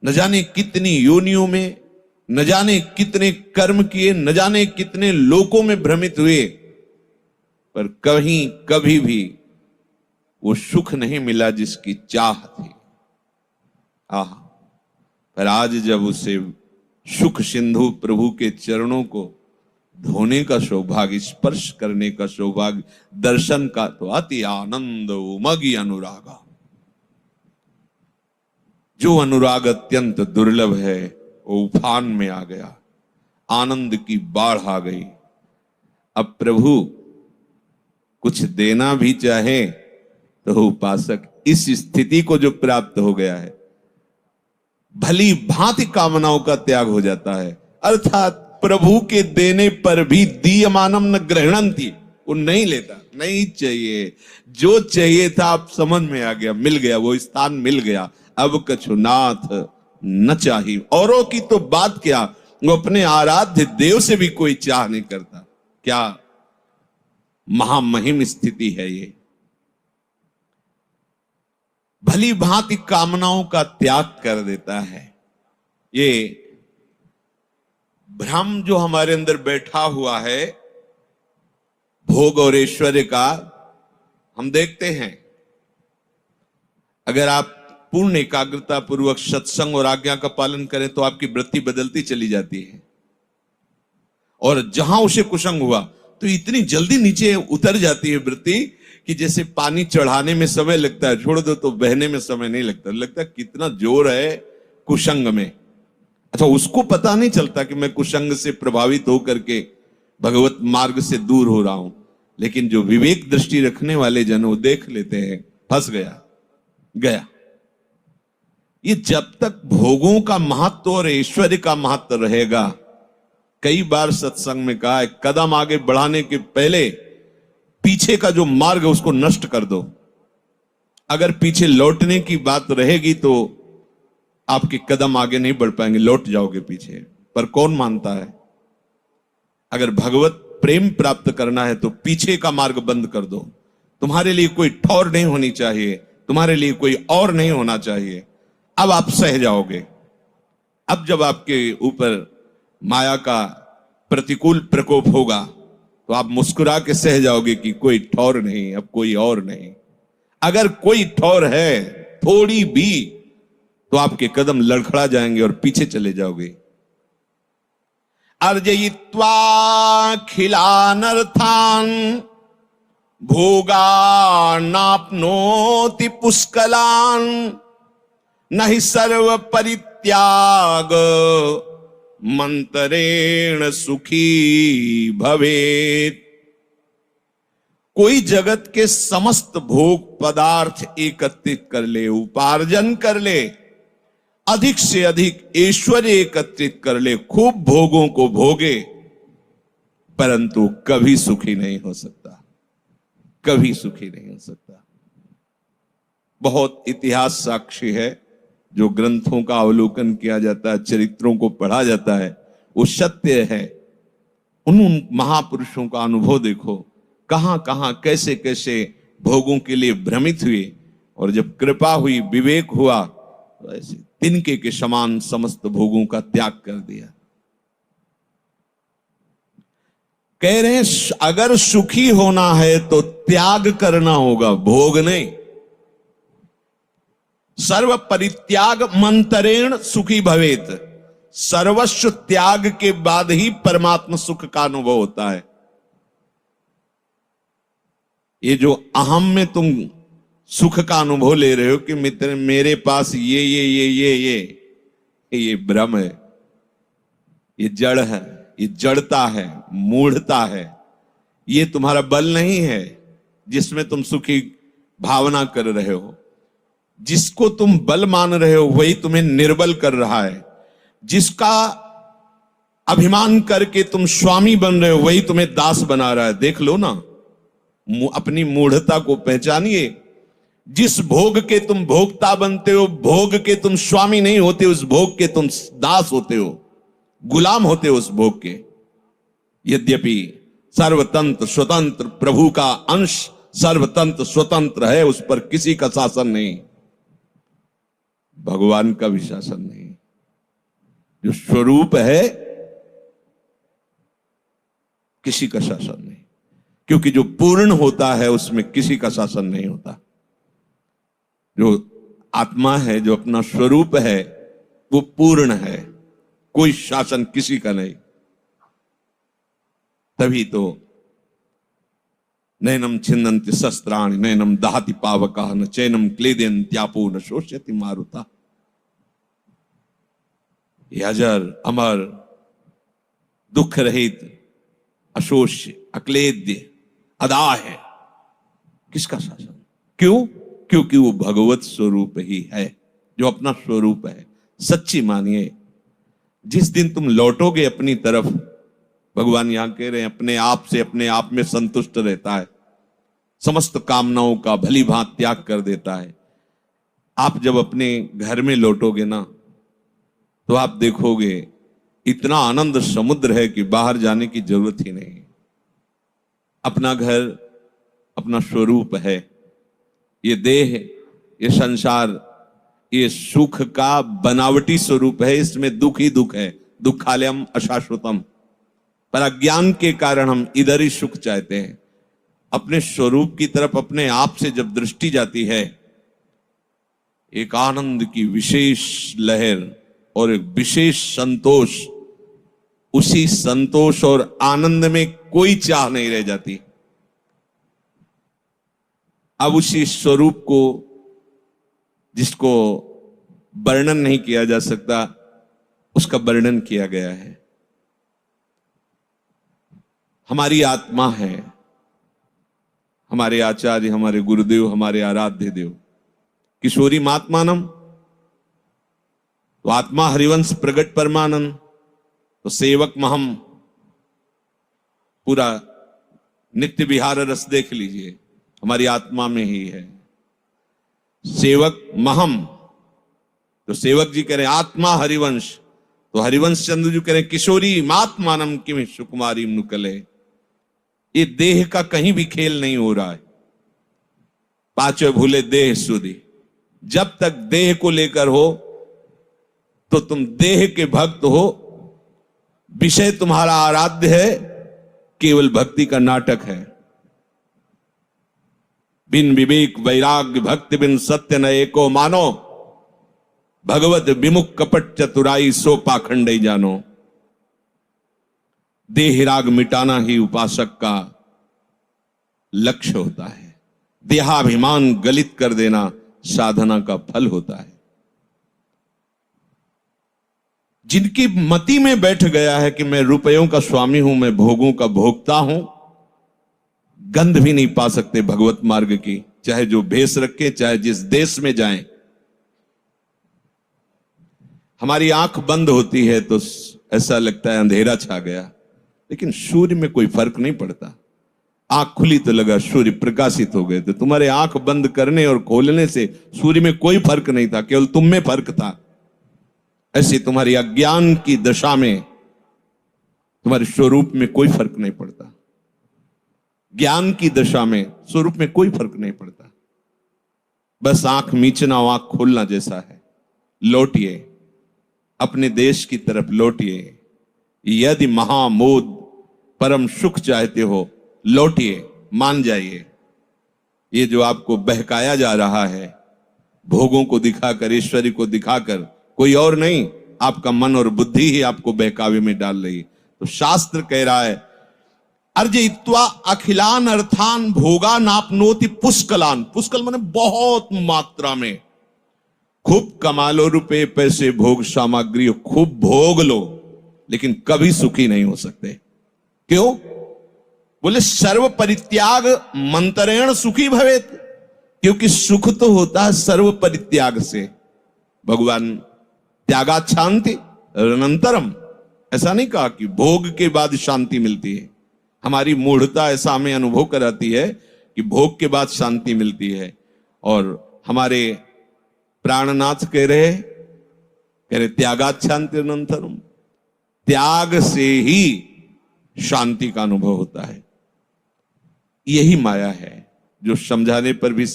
न जाने कितनी योनियों में, न जाने कितने कर्म किए, न जाने कितने लोकों में भ्रमित हुए, पर कहीं कभी भी वो सुख नहीं मिला जिसकी चाह थी। आह, पर आज जब उसे सुख सिंधु प्रभु के चरणों को धोने का सौभाग्य, स्पर्श करने का सौभाग्य, दर्शन का, तो अति आनंद उमगी अनुरागा। जो अनुराग अत्यंत दुर्लभ है वो उफान में आ गया, आनंद की बाढ़ आ गई। अब प्रभु कुछ देना भी चाहे तो उपासक इस स्थिति को जो प्राप्त हो गया है, भली भांति कामनाओं का त्याग हो जाता है। अर्थात प्रभु के देने पर भी दीयमानम न ग्रहणंति, वो नहीं लेता, नहीं चाहिए, जो चाहिए था आप समझ में आ गया, मिल गया, वो स्थान मिल गया। अब कछुनाथ न चाहिए। औरों की तो बात क्या, वो अपने आराध्य देव से भी कोई चाह नहीं करता। क्या महामहिम स्थिति है ये। भली भांति कामनाओं का त्याग कर देता है। ये भ्रम जो हमारे अंदर बैठा हुआ है भोग और ऐश्वर्य का, हम देखते हैं अगर आप पूर्ण एकाग्रता पूर्वक सत्संग और आज्ञा का पालन करें तो आपकी वृत्ति बदलती चली जाती है। और जहां उसे कुसंग हुआ तो इतनी जल्दी नीचे उतर जाती है वृत्ति कि जैसे पानी चढ़ाने में समय लगता है, छोड़ दो तो बहने में समय नहीं लगता। लगता कितना जोर है कुसंग में। अच्छा, उसको पता नहीं चलता कि मैं कुसंग से प्रभावित होकर के भगवत मार्ग से दूर हो रहा हूं, लेकिन जो विवेक दृष्टि रखने वाले जन वो देख लेते हैं, फंस गया। ये जब तक भोगों का महत्व और ऐश्वर्य का महत्व रहेगा, कई बार सत्संग में कहा है, कदम आगे बढ़ाने के पहले पीछे का जो मार्ग है उसको नष्ट कर दो। अगर पीछे लौटने की बात रहेगी तो आपके कदम आगे नहीं बढ़ पाएंगे, लौट जाओगे पीछे। पर कौन मानता है? अगर भगवत प्रेम प्राप्त करना है तो पीछे का मार्ग बंद कर दो। तुम्हारे लिए कोई ठौर नहीं होनी चाहिए, तुम्हारे लिए कोई और नहीं होना चाहिए। अब आप सह जाओगे। अब जब आपके ऊपर माया का प्रतिकूल प्रकोप होगा तो आप मुस्कुरा के सह जाओगे कि कोई ठौर नहीं, अब कोई और नहीं। अगर कोई ठौर है थोड़ी भी तो आपके कदम लड़खड़ा जाएंगे और पीछे चले जाओगे। अर्जयित्वा खिलानर्थान भोगानाप्नोति पुष्कलान नहि सर्व परित्याग मंतरेण सुखी भवेत। कोई जगत के समस्त भोग पदार्थ एकत्रित कर ले, उपार्जन कर ले, अधिक से अधिक ऐश्वर्य एकत्रित कर ले, खूब भोगों को भोगे, परंतु कभी सुखी नहीं हो सकता, कभी सुखी नहीं हो सकता। बहुत इतिहास साक्षी है, जो ग्रंथों का अवलोकन किया जाता है, चरित्रों को पढ़ा जाता है, वो सत्य है। उन महापुरुषों का अनुभव देखो, कहां कहां कैसे कैसे भोगों के लिए भ्रमित हुए, और जब कृपा हुई, विवेक हुआ, तो ऐसे तिनके के समान समस्त भोगों का त्याग कर दिया। कह रहे हैं अगर सुखी होना है तो त्याग करना होगा, भोग नहीं। सर्व परित्याग मंतरेण सुखी भवेत। सर्वस्व त्याग के बाद ही परमात्मा सुख का अनुभव होता है। ये जो अहम में तुम सुख का अनुभव ले रहे हो कि मित्र मेरे पास ये भ्रम है, ये जड़ है, ये जड़ता है, मूढ़ता है। ये तुम्हारा बल नहीं है जिसमें तुम सुखी भावना कर रहे हो। जिसको तुम बल मान रहे हो वही तुम्हें निर्बल कर रहा है। जिसका अभिमान करके तुम स्वामी बन रहे हो वही तुम्हें दास बना रहा है। देख लो ना, अपनी मूढ़ता को पहचानिए। जिस भोग के तुम भोक्ता बनते हो, भोग के तुम स्वामी नहीं होते, उस भोग के तुम दास होते हो, गुलाम होते हो उस भोग के। यद्यपि सर्वतंत्र स्वतंत्र प्रभु का अंश सर्वतंत्र स्वतंत्र है, उस पर किसी का शासन नहीं, भगवान का भी शासन नहीं। जो स्वरूप है किसी का शासन नहीं, क्योंकि जो पूर्ण होता है उसमें किसी का शासन नहीं होता। जो आत्मा है, जो अपना स्वरूप है, वो पूर्ण है, कोई शासन किसी का नहीं। तभी तो नैनम छिन्नन्ति शस्त्राणि नैनम दहति पावकः न चैनम क्लेदयन्त्यापो न शोष्यति मारुता। ये अजर अमर दुख रहित अशोष्य अक्लेद्य अदा है, किसका शासन? क्यों? क्योंकि वो भगवत स्वरूप ही है, जो अपना स्वरूप है। सच्ची मानिए, जिस दिन तुम लौटोगे अपनी तरफ, भगवान यहां कह रहे हैं अपने आप से अपने आप में संतुष्ट रहता है, समस्त कामनाओं का भली भांति त्याग कर देता है। आप जब अपने घर में लौटोगे ना, तो आप देखोगे इतना आनंद समुद्र है कि बाहर जाने की जरूरत ही नहीं। अपना घर अपना स्वरूप है। ये देह, ये संसार, ये सुख का बनावटी स्वरूप है, इसमें दुख ही दुख है। दुखालयम अशाश्वतम। पर अज्ञान के कारण हम इधर ही सुख चाहते हैं। अपने स्वरूप की तरफ अपने आप से जब दृष्टि जाती है, एक आनंद की विशेष लहर और एक विशेष संतोष, उसी संतोष और आनंद में कोई चाह नहीं रह जाती। अब उसी स्वरूप को, जिसको वर्णन नहीं किया जा सकता, उसका वर्णन किया गया है। हमारी आत्मा है, हमारे आचार्य, हमारे गुरुदेव, हमारे आराध्य देव किशोरी महात्मानम, तो आत्मा हरिवंश प्रगट परमानंद, तो सेवक महम, पूरा नित्य विहार रस देख लीजिए, हमारी आत्मा में ही है। सेवक महम, तो सेवक जी कह रहे आत्मा हरिवंश, तो हरिवंश चंद्र जी कह रहे किशोरी महात्मानम किम सुकुमारी नुकले। ये देह का कहीं भी खेल नहीं हो रहा है। पांचों भूले देह सुधी। जब तक देह को लेकर हो तो तुम देह के भक्त हो, विषय तुम्हारा आराध्य है, केवल भक्ति का नाटक है। बिन विवेक वैराग्य भक्ति बिन सत्य न एको मानो, भगवत विमुख कपट चतुराई सो पाखंड ही जानो। देह राग मिटाना ही उपासक का लक्ष्य होता है। देहाभिमान गलित कर देना साधना का फल होता है। जिनकी मति में बैठ गया है कि मैं रुपयों का स्वामी हूं, मैं भोगों का भोगता हूं, गंध भी नहीं पा सकते भगवत मार्ग की, चाहे जो भेष रखे, चाहे जिस देश में जाएं। हमारी आंख बंद होती है तो ऐसा लगता है अंधेरा छा गया, लेकिन सूर्य में कोई फर्क नहीं पड़ता। आंख खुली तो लगा सूर्य प्रकाशित हो गए। तो तुम्हारे आंख बंद करने और खोलने से सूर्य में कोई फर्क नहीं था, केवल तुम में फर्क था। ऐसे तुम्हारी अज्ञान की दशा में तुम्हारे स्वरूप में कोई फर्क नहीं पड़ता। ज्ञान की दशा में स्वरूप में कोई फर्क नहीं पड़ता। बस आंख मीचना और आंख खोलना जैसा है। लौटिए, अपने देश की तरफ लौटिए। यदि महामोद परम सुख चाहते हो, लौटिए, मान जाइए। ये जो आपको बहकाया जा रहा है, भोगों को दिखाकर, ऐश्वर्य को दिखाकर, कोई और नहीं, आपका मन और बुद्धि ही आपको बहकावे में डाल रही। तो शास्त्र कह रहा है, अर्जयित्वा अखिलान अर्थान भोगा नापनोति पुष्कलान। पुष्कल माने बहुत मात्रा में। खूब कमा लो रुपए पैसे भोग सामग्री, खूब भोग लो, लेकिन कभी सुखी नहीं हो सकते। क्यों? बोले सर्व परित्याग मंत्रेण सुखी भवेत। क्योंकि सुख तो होता है सर्व परित्याग से। भगवान त्यागात शांति अनंतरम, ऐसा नहीं कहा कि भोग के बाद शांति मिलती है। हमारी मूढ़ता ऐसा हमें अनुभव कराती है कि भोग के बाद शांति मिलती है। और हमारे प्राणनाथ कह रहे त्यागात शांति अनंतरम, त्याग से ही शांति का अनुभव होता है। यही माया है जो समझाने पर भी